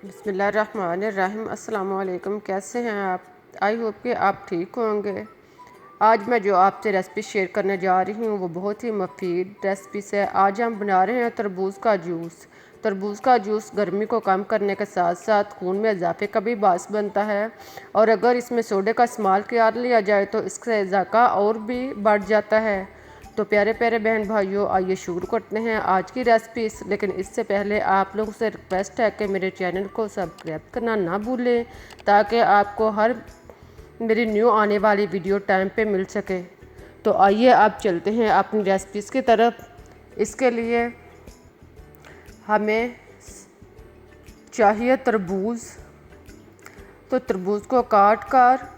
बिस्मिल्लाहिर्रहमानिर्रहीम। अस्सलाम वालेकुम। कैसे हैं आप? आई होप कि आप ठीक होंगे। आज मैं जो आपसे रेसिपी शेयर करने जा रही हूँ वो बहुत ही मुफीद रेसिपी है। आज हम बना रहे हैं तरबूज का जूस। तरबूज का जूस गर्मी को कम करने के साथ साथ खून में इजाफे का भी बास बनता है, और अगर इसमें सोडे का इस्तेमाल किया लिया जाए तो इसका ज़ायका और भी बढ़ जाता है। तो प्यारे प्यारे बहन भाइयों, आइए शुरू करते हैं आज की रेसिपी। लेकिन इससे पहले आप लोगों से रिक्वेस्ट है कि मेरे चैनल को सब्सक्राइब करना ना भूलें, ताकि आपको हर मेरी न्यू आने वाली वीडियो टाइम पे मिल सके। तो आइए आप चलते हैं अपनी रेसिपीज़ की तरफ। इसके लिए हमें चाहिए तरबूज। तो तरबूज को काट कर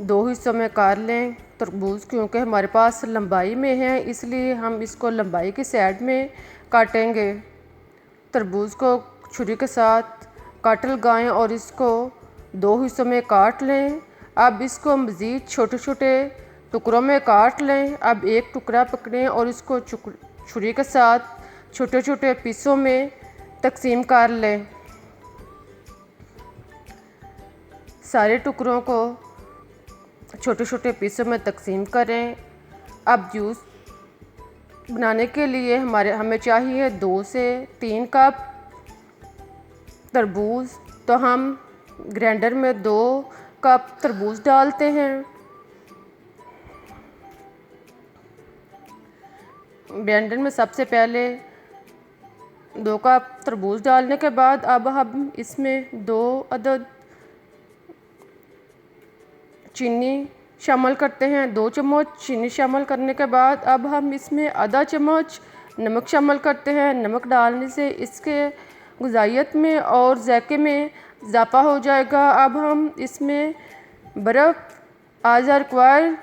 दो हिस्सों में काट लें। तरबूज क्योंकि हमारे पास लंबाई में है, इसलिए हम इसको लंबाई की साइड में काटेंगे। तरबूज को छुरी के साथ काट लगाएं और इसको दो हिस्सों में काट लें। अब इसको मज़ीद छोटे छोटे टुकड़ों में काट लें। अब एक टुकड़ा पकड़ें और इसको छुरी के साथ छोटे छोटे पीसों में तकसीम कर लें। सारे टुकड़ों को छोटे छोटे पीसों में तकसीम करें। अब जूस बनाने के लिए हमें चाहिए 2 से 3 कप तरबूज। तो हम ग्राइंडर में 2 कप तरबूज डालते हैं। ग्राइंडर में सबसे पहले 2 कप तरबूज डालने के बाद अब हम इसमें 2 अदद चीनी शामिल करते हैं। 2 चम्मच चीनी शामिल करने के बाद अब हम इसमें आधा चम्मच नमक शामिल करते हैं। नमक डालने से इसके गुज़ाइयत में और जायके में इजाफा हो जाएगा। अब हम इसमें बर्फ़ आज़ा रिक्वायर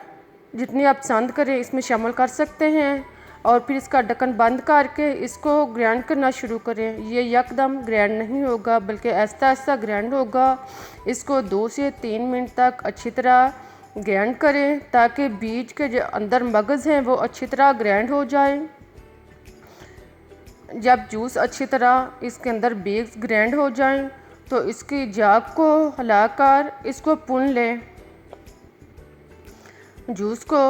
जितनी आप पसंद करें इसमें शामिल कर सकते हैं, और फिर इसका ढक्कन बंद करके इसको ग्राइंड करना शुरू करें। ये यकदम ग्राइंड नहीं होगा बल्कि आहिस्ता आहिस्ता ग्राइंड होगा। इसको 2 से 3 मिनट तक अच्छी तरह ग्राइंड करें ताकि बीज के जो अंदर मगज़ हैं वो अच्छी तरह ग्राइंड हो जाए। जब जूस अच्छी तरह इसके अंदर बीज ग्राइंड हो जाएं तो इसकी जाग को हिलाकर इसको भून लें। जूस को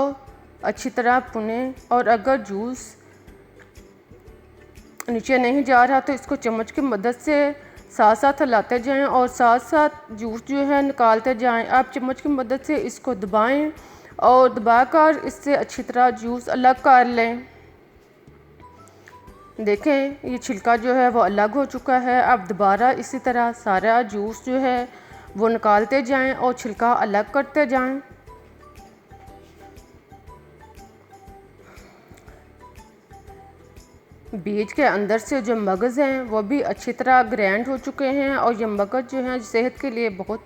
अच्छी तरह भुनें, और अगर जूस नीचे नहीं जा रहा तो इसको चम्मच की मदद से साथ साथ हिलाते जाएं और साथ साथ जूस जो है निकालते जाएं। आप चम्मच की मदद से इसको दबाएं और दबाकर इससे अच्छी तरह जूस अलग कर लें। देखें ये छिलका जो है वो अलग हो चुका है। अब दोबारा इसी तरह सारा जूस जो है वो निकालते जाएं और छिलका अलग करते जाएं। बीज के अंदर से जो मगज़ हैं वो भी अच्छी तरह ग्राइंड हो चुके हैं, और ये मगज़ जो है सेहत के लिए बहुत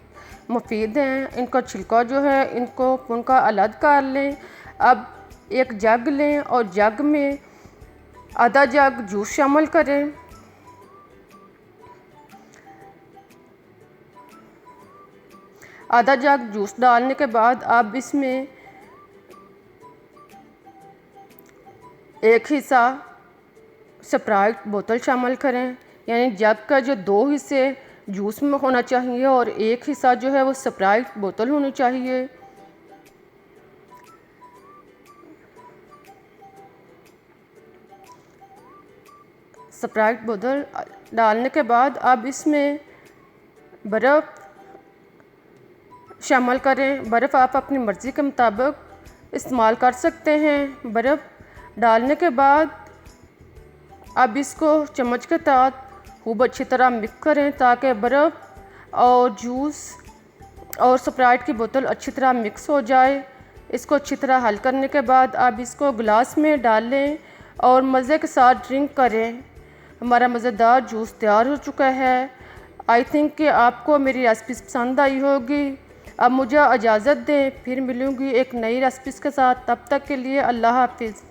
मुफीद हैं। इनका छिलका जो है इनको उनका अलग कर लें। अब एक जग लें और जग में आधा जग जूस शामिल करें। आधा जग जूस डालने के बाद अब इसमें एक हिस्सा स्प्राइट बोतल शामिल करें। यानी जग का जो 2 हिस्से जूस में होना चाहिए और एक हिस्सा जो है वो स्प्राइट बोतल होनी चाहिए। स्प्राइट बोतल डालने के बाद अब इसमें बर्फ़ शामिल करें। बर्फ़ आप अपनी मर्ज़ी के मुताबिक इस्तेमाल कर सकते हैं। बर्फ़ डालने के बाद अब इसको चम्मच के साथ खूब अच्छी तरह मिक्स करें ताकि बर्फ़ और जूस और स्प्राइट की बोतल अच्छी तरह मिक्स हो जाए। इसको अच्छी तरह हल करने के बाद अब इसको गिलास में डालें और मज़े के साथ ड्रिंक करें। हमारा मज़ेदार जूस तैयार हो चुका है। आई थिंक कि आपको मेरी रेसिपी पसंद आई होगी। अब मुझे इजाज़त दें, फिर मिलूँगी एक नई रेसिपी के साथ। तब तक के लिए अल्लाह हाफिज़।